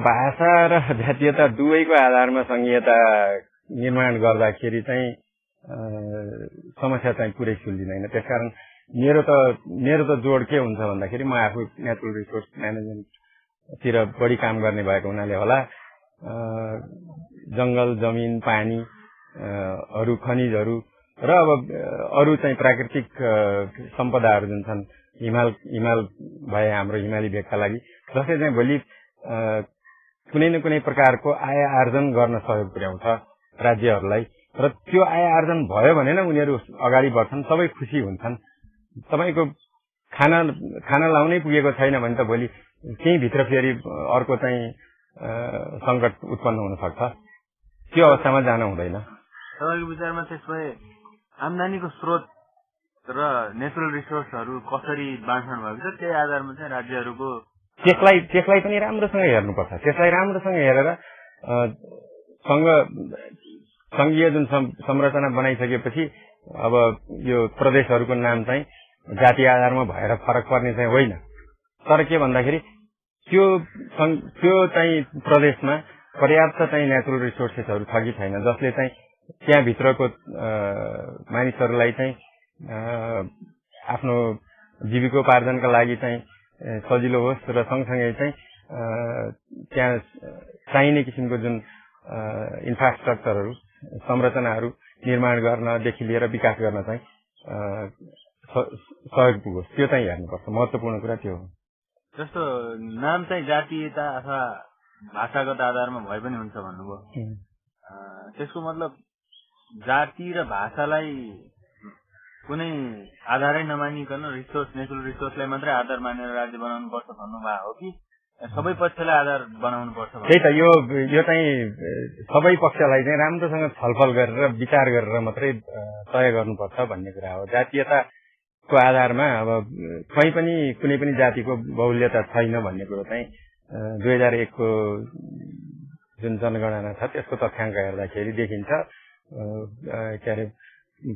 भाषा र जातीयता दुवैको आधारमा संघीयता निर्माण गर्दाखेरि चाहिँ समस्या चाहिँ पुरै सुल्झिँदैन। त्यसकारण मेरो त जोड के हुन्छ भन्दाखेरि म आफू नेचुरल रिसोर्स म्यानेजमेन्टतिर बढी काम गर्ने भएको हुनाले होला जंगल, जमिन, पानी अरू खनिजहरू र अब अरू चाहिँ प्राकृतिक सम्पदाहरू जुन छन् हिमाल भए हाम्रो हिमाली भेगका लागि जसले चाहिँ भोलि कुनै न कुनै प्रकारको आय आर्जन गर्न सहयोग पुर्याउँछ राज्यहरूलाई र त्यो आय आर्जन भयो भने न उनीहरू अगाडि बढ्छन्, सबै खुसी हुन्छन्। तपाईको खाना लाउनै पुगेको छैन भने त भोलि त्यही भित्र फेरि अर्को चाहिँ संकट उत्पन्न हुन सक्छ। त्यो अवस्थामा जान हुँदैन। तपाईको विचारमा त्यसपछि आम्दानीको स्रोत र नेचुरल रिसोर्सहरू कसरी बाँड्छन् भएको छ त्यही आधारमा चाहिँ राज्यहरूको त्यसलाई पनि राम्रोसँग हेर्नुपर्छ। त्यसलाई राम्रोसँग हेरेर संघीय जुन संरचना बनाइसकेपछि अब यो प्रदेशहरूको नाम चाहिँ जातीय आधारमा भएर फरक पर्ने चाहिँ होइन। तर के भन्दाखेरि त्यो चाहिँ प्रदेशमा पर्याप्त चाहिँ नेचुरल रिसोर्सेसहरू छ कि छैन जसले चाहिँ त्यहाँभित्रको मानिसहरूलाई चाहिँ आफ्नो जीविकोपार्जनका लागि चाहिँ सजिलो होस् र सँगसँगै चाहिँ त्यहाँ चाहिने किसिमको जुन इन्फ्रास्ट्रक्चरहरू संरचनाहरू निर्माण गर्नदेखि लिएर विकास गर्न चाहिँ सहयोग पुगोस्, त्यो चाहिँ हेर्नुपर्छ। महत्त्वपूर्ण कुरा त्यो हो। जस्तो नाम चाहिँ जातीयता अथवा भाषागत आधारमा भए पनि हुन्छ भन्नुभयो, त्यसको मतलब जाति र भाषालाई कुनै आधारै नमानिकन नेचुरल रिसोर्सलाई मात्रै आधार मानेर राज्य बनाउनु पर्छ भन्नुभएको हो कि सबै पक्षलाई आधार बनाउनु पर्छ? त्यही त यो चाहिँ सबै पक्षलाई चाहिँ राम्रोसँग छलफल गरेर विचार गरेर मात्रै तय गर्नुपर्छ भन्ने कुरा हो। जातीयताको आधारमा अब कहीँ पनि कुनै पनि जातिको बहुल्यता छैन भन्ने कुरो चाहिँ 2001 को जुन जनगणना छ त्यसको तथ्याङ्क हेर्दाखेरि देखिन्छ। के अरे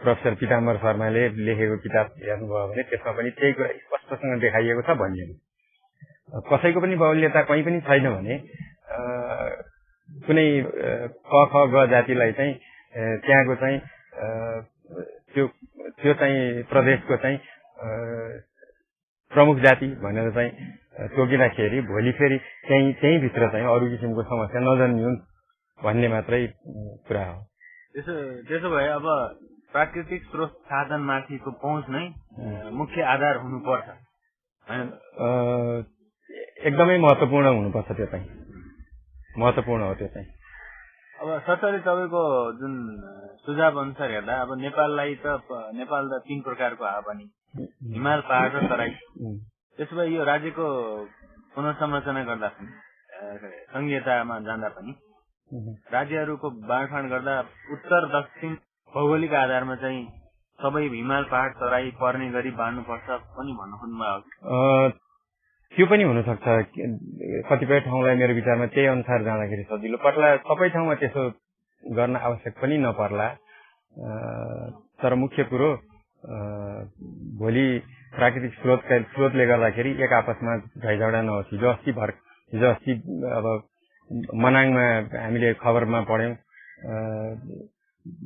प्रोफेसर पीताम्बर शर्माले लेखेको किताब हेर्नुभयो भने त्यसमा पनि त्यही कुरा स्पष्टसँग देखाइएको छ भनिएको। कसैको पनि बाहुल्यता कहीँ पनि छैन भने कुनै क ख ग जातिलाई चाहिँ त्यहाँको चाहिँ त्यो चाहिँ प्रदेशको चाहिँ प्रमुख जाति भनेर चाहिँ तोकिँदाखेरि भोलि फेरि त्यही भित्र चाहिँ अरू किसिमको समस्या नजन्मिउन् भन्ने मात्रै कुरा हो। त्यसो भए अब प्राकृतिक स्रोत साधनमाथिको पहुँच नै मुख्य आधार हुनुपर्छ हैन? एकदमै महत्त्वपूर्ण हुनुपर्छ। त्यो चाहिँ महत्त्वपूर्ण हो। त्यो चाहिँ अब सरकारले तपाईँको जुन सुझाव अनुसार हेर्दा अब नेपाल त 3 प्रकारको हावापानी हिमाल, पहाड र तराई। त्यसो भए यो राज्यको पुनर्संरचना गर्दा पनि संघीयतामा जाँदा पनि राज्यहरूको बाँडफाँड गर्दा उत्तर दक्षिण भौगोलिक आधारमा चाहिँ सबै हिमाल, पहाड, तराई पर्ने गरी बाँड्नुपर्छ पनि भन्न खोज्नुभएको? त्यो पनि हुनसक्छ। कतिपय ठाउँलाई मेरो विचारमा त्यही अनुसार जाँदाखेरि सजिलो पर्ला, सबै ठाउँमा त्यसो गर्न आवश्यक पनि नपर्ला। तर मुख्य कुरो भोलि प्राकृतिक स्रोतले गर्दाखेरि एक आपसमा झैझगडा नहोस्। हिजो अस्ति अब मनाङमा हामीले खबरमा पढ्यौं,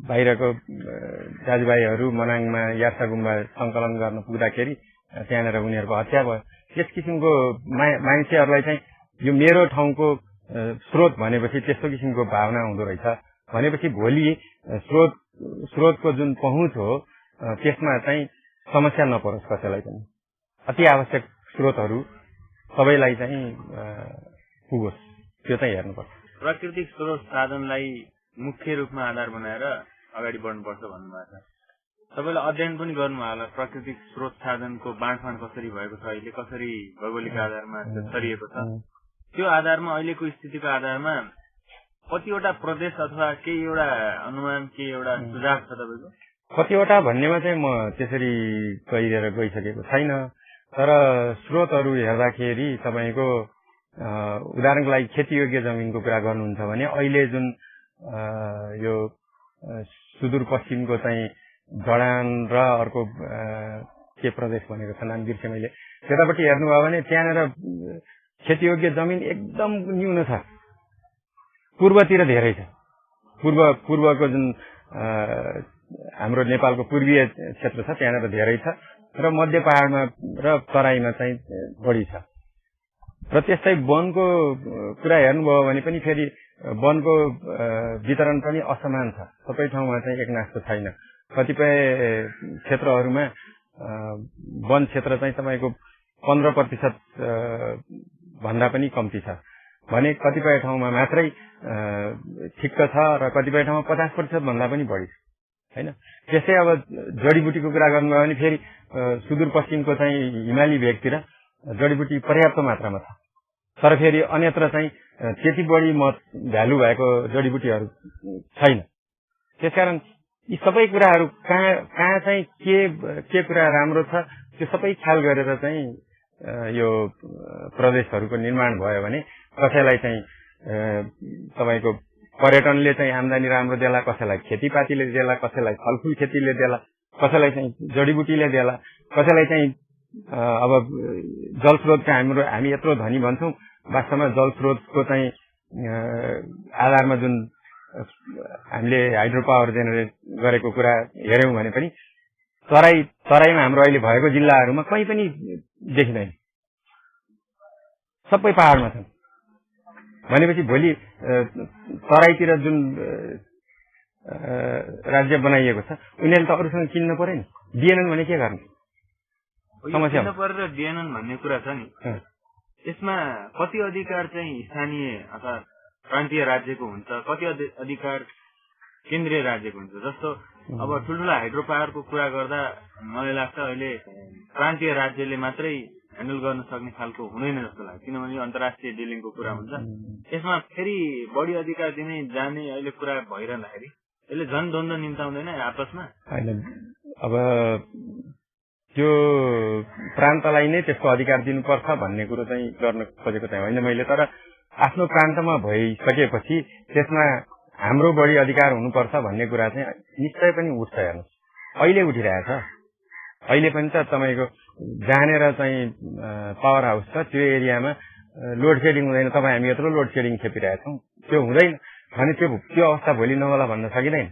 बाहिरको दाजुभाइहरू मनाङमा यात्रा गुम्बा संकलन गर्न पुग्दाखेरि त्यहाँनिर उनीहरूको हत्या भयो। त्यस किसिमको मान्छेहरूलाई चाहिँ यो मेरो ठाउँको स्रोत भनेपछि त्यस्तो किसिमको भावना हुँदो रहेछ भनेपछि भोलि स्रोतको जुन पहुँच हो त्यसमा चाहिँ समस्या नपरोस् कसैलाई पनि। अति आवश्यक स्रोतहरू सबैलाई चाहिँ पुगोस्, त्यो चाहिँ हेर्नुपर्छ। प्राकृतिक स्रोत साधनलाई मुख्य रूपमा आधार बनाएर अगाडि बढ्नुपर्छ भन्नुभएको छ। तपाईले अध्ययन पनि गर्नुभयो होला प्राकृतिक स्रोत साधनको बाँडफाँड कसरी भएको छ, अहिले कसरी भौगोलिक आधारमा छरिएको छ। त्यो आधारमा अहिलेको स्थितिको आधारमा कतिवटा प्रदेश अथवा केही एउटा अनुमान, केही एउटा सुझाव छ तपाईँको? कतिवटा भन्नेमा चाहिँ म त्यसरी गइरहेर गइसकेको छैन। तर स्रोतहरू हेर्दाखेरि तपाईँको उदाहरणको लागि खेतीयोग्य जमिनको कुरा गर्नुहुन्छ भने अहिले जुन यो सुदूरपश्चिमको चाहिँ जडान र अर्को के प्रदेश भनेको छ नाम बिर्सेँ मैले, त्यतापट्टि हेर्नुभयो भने त्यहाँनिर खेतीयोग्य जमिन एकदम न्यून छ। पूर्वतिर धेरै छ। पूर्वको जुन हाम्रो नेपालको पूर्वीय क्षेत्र छ त्यहाँनिर धेरै छ र मध्य पहाडमा र तराईमा चाहिँ बढी छ। र त्यस्तै वनको कुरा हेर्नुभयो भने पनि फेरि वनको वितरण पनि असमान छ। सबै ठाउँमा चाहिँ एकनासको छैन। कतिपय क्षेत्रहरूमा वन क्षेत्र चाहिँ तपाईँको 15% भन्दा पनि कम्ती छ भने कतिपय ठाउँमा मात्रै ठिक्क छ र कतिपय ठाउँमा 50% भन्दा पनि बढी छ हैन। त्यसै अब जडीबुटीको कुरा गर्नुभयो भने फेरि सुदूरपश्चिमको चाहिँ हिमाली भेगतिर जडीबुटी पर्याप्त मात्रामा छ, तर फेरि अन्यत्र चाहिँ त्यति बढी भ्यालु भएको जडीबुटीहरू छैन। त्यसकारण यी सबै कुराहरू कहाँ चाहिँ के कुरा राम्रो छ त्यो सबै ख्याल गरेर चाहिँ यो प्रदेशहरूको निर्माण भयो भने कसैलाई चाहिँ तपाईको पर्यटनले चाहिँ आम्दानी राम्रो देला, कसैलाई खेतीपातीले देला, कसैलाई फलफूल खेतीले देला, कसैलाई चाहिँ जडीबुटीले देला, कसैलाई चाहिँ अब जलस्रोतका हामी यत्रो धनी भन्छौं, वास्तवमा जलस्रोतको चाहिँ आधारमा जुन हामीले हाइड्रो पावर जेनेरेट गरेको कुरा हेर्यौं भने पनि तराईमा हाम्रो अहिले भएको जिल्लाहरूमा कहीँ पनि देखिँदैन, सबै पहाडमा छन्। भनेपछि भोलि तराईतिर जुन राज्य बनाइएको छ उनीहरूले त अरूसँग किन्न पर्यो नि, दिएनन् भने के गर्ने समस्या किन्न परेर दिएनन् भन्ने कुरा छ नि। यसमा कति अधिकार चाहिँ स्थानीय अथवा प्रान्तीय राज्यको हुन्छ, कति अधिकार केन्द्रीय राज्यको हुन्छ। जस्तो अब ठुल्ठुला हाइड्रो पावरको कुरा गर्दा मलाई लाग्छ अहिले प्रान्तीय राज्यले मात्रै ह्यान्डल गर्न सक्ने खालको हुँदैन जस्तो लाग्छ, किनभने अन्तर्राष्ट्रिय डिलिङको कुरा हुन्छ। यसमा फेरि बढी अधिकार दिने जाने अहिले कुरा भइरहँदाखेरि यसले झन् द्वन्द्व निम्ताउँदैन आपसमा? होइन, अब त्यो प्रान्तलाई नै त्यसको अधिकार दिनुपर्छ भन्ने कुरो चाहिँ गर्न खोजेको चाहिँ होइन मैले, तर आफ्नो प्रान्तमा भइसकेपछि त्यसमा हाम्रो बढी अधिकार हुनुपर्छ भन्ने कुरा चाहिँ निश्चय पनि उठ्छ। हेर्नु अहिले उठिरहेछ, अहिले पनि त तपाईँको जहाँनिर चाहिँ पावर हाउस छ त्यो एरियामा लोड सेडिङ हुँदैन। तपाईँ हामी यत्रो लोड सेडिङ खेपिरहेछौँ, त्यो हुँदैन भने त्यो अवस्था भोलि नहोला भन्न सकिँदैन।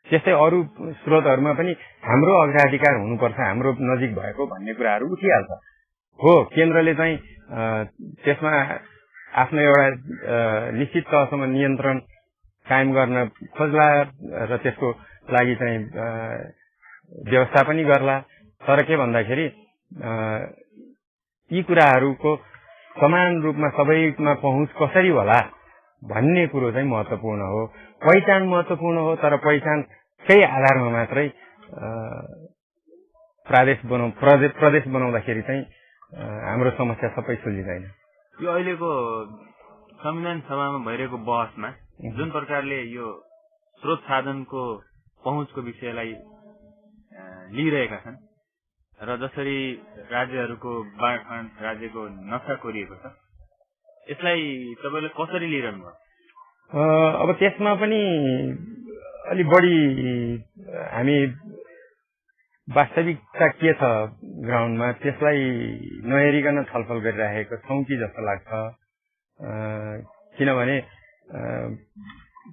त्यस्तै अरू स्रोतहरूमा पनि हाम्रो अग्राधिकार हुनुपर्छ, हाम्रो नजिक भएको भन्ने कुराहरू उठिहाल्छ। हो, केन्द्रले चाहिँ त्यसमा आफ्नो एउटा निश्चित तहसम्म नियन्त्रण कायम गर्न खोज्ला र त्यसको लागि चाहिँ व्यवस्था पनि गर्ला, तर के भन्दाखेरि यी कुराहरूको समान रूपमा सबैमा पहुँच कसरी होला भन्ने कुरो चाहिँ महत्त्वपूर्ण हो। पहिचान महत्त्वपूर्ण हो, तर पहिचानकै आधारमा मात्रै प्रदेश बनाउँदाखेरि चाहिँ हाम्रो समस्या सबै सुल्झिँदैन। यो अहिलेको संविधान सभामा भइरहेको बहसमा जुन प्रकारले यो स्रोत साधनको पहुँचको विषयलाई लिइरहेका छन् र जसरी राज्यहरूको बाँडफाँड राज्यको नक्सा कोरिएको छ, यसलाई तपाईँले कसरी लिइरहनु भयो? अब त्यसमा पनि अलि बढी हामी वास्तविकता के छ ग्राउन्डमा त्यसलाई नहेरिकन छलफल गरिरहेको छौँ कि जस्तो लाग्छ। किनभने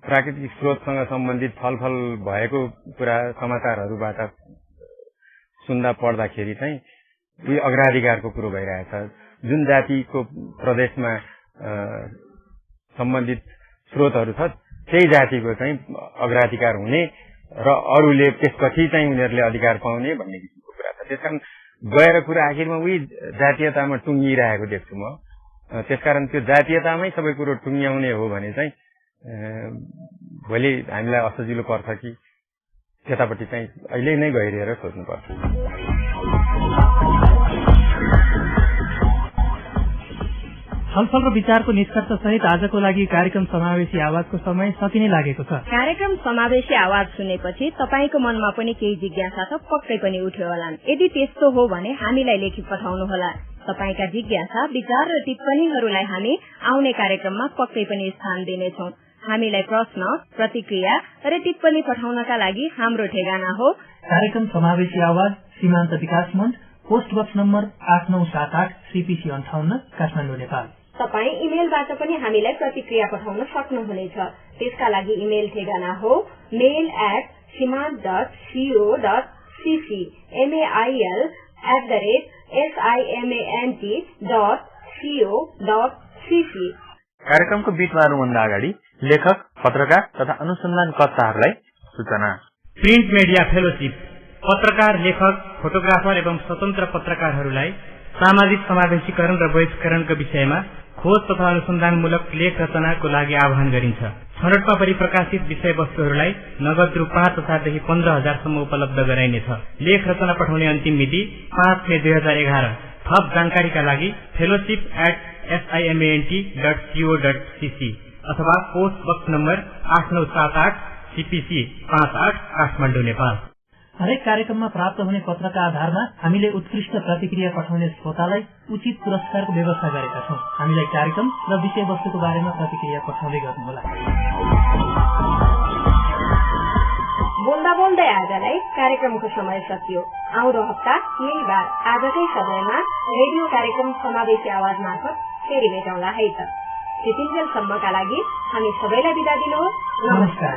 प्राकृतिक स्रोतसँग सम्बन्धित छलफल भएको कुरा समाचारहरूबाट सुन्दा पढ्दाखेरि चाहिँ उही अग्राधिकारको कुरो भइरहेछ। जुन जातिको प्रदेशमा सम्बन्धित स्रोतहरू छ त्यही जातिको चाहिँ अग्राधिकार हुने र अरूले त्यसपछि चाहिँ उनीहरूले अधिकार पाउने भन्ने किसिमको कुरा छ। त्यसकारण गएर कुरा आखिरमा उही जातीयतामा टुङ्गिरहेको देख्छु म। त्यसकारण त्यो जातीयतामै सबै कुरो टुङ्ग्याउने हो भने चाहिँ भोलि हामीलाई असजिलो पर्छ कि त्यतापट्टि चाहिँ अहिले नै गहिरिएर सोच्नुपर्छ। छलफल र विचारको निष्कर्ष सहित आजको लागि कार्यक्रम समावेशी आवाजको समय सकिने लागेको छ। कार्यक्रम समावेशी आवाज सुनेपछि तपाईको मनमा पनि केही जिज्ञासा त पक्कै पनि उठ्यो होला। यदि त्यस्तो हो भने हामीलाई लेखी पठाउनुहोला। तपाईका जिज्ञासा, विचार र टिप्पणीहरूलाई हामी आउने कार्यक्रममा पक्कै पनि स्थान दिनेछौं। हामीलाई प्रश्न, प्रतिक्रिया र टिप्पणी पठाउनका लागि हाम्रो ठेगाना हो कार्यक्रम समावेशी आवाज, Simant Vikas Manch, post box number 8978 CPC 58 Kathmandu Nepal. तपाईँ इमेलबाट पनि हामीलाई प्रतिक्रिया पठाउन सक्नुहुनेछ। त्यसका लागि इमेल ठेगाना हो mail@simant.co.cc mail@simant.co.cc। कार्यक्रमको बीच मार्नुभन्दा अगाडि लेखक, पत्रकार तथा अनुसन्धानकर्ताहरूलाई सूचना। प्रिन्ट मिडिया फेलोशिप पत्रकार, लेखक, फोटोग्राफर एवं स्वतन्त्र पत्रकारहरूलाई सामाजिक समावेशीकरण र बहिष्करणको विषयमा खोज तथा अनुसन्धानमूलक लेख रचनाको लागि आह्वान गरिन्छ। छनौटमा परिप्रकाशित विषयवस्तुहरूलाई नगद रु 5,000 देखि 15,000 सम्म उपलब्ध गराइनेछ। लेख रचना पठाउने अन्तिम मिति 5 मे 2011। थप जानकारीका लागि fellowship@simant.co.cc अथवा post box number 8978 CPC 58 Kathmandu Nepal. हरेक कार्यक्रममा प्राप्त हुने पत्रका आधारमा हामीले उत्कृष्ट प्रतिक्रिया पठाउने श्रोतालाई उचित पुरस्कारको व्यवस्था गरेका छौं। हामीलाई कार्यक्रम र विषयवस्तुको बारेमा प्रतिक्रिया पठाउँदै गर्नुहोला। बोल्दा बोल्दै आजलाई कार्यक्रमको समय सकियो। आउँदो हप्ता यही बार आजकै समयमा रेडियो कार्यक्रम समावेशी आवाज मार्फत फेरि भेटौँला है त। त्यतिन्जेलसम्मका लागि हामी सबैलाई बिदा दिनुहोस्। नमस्कार।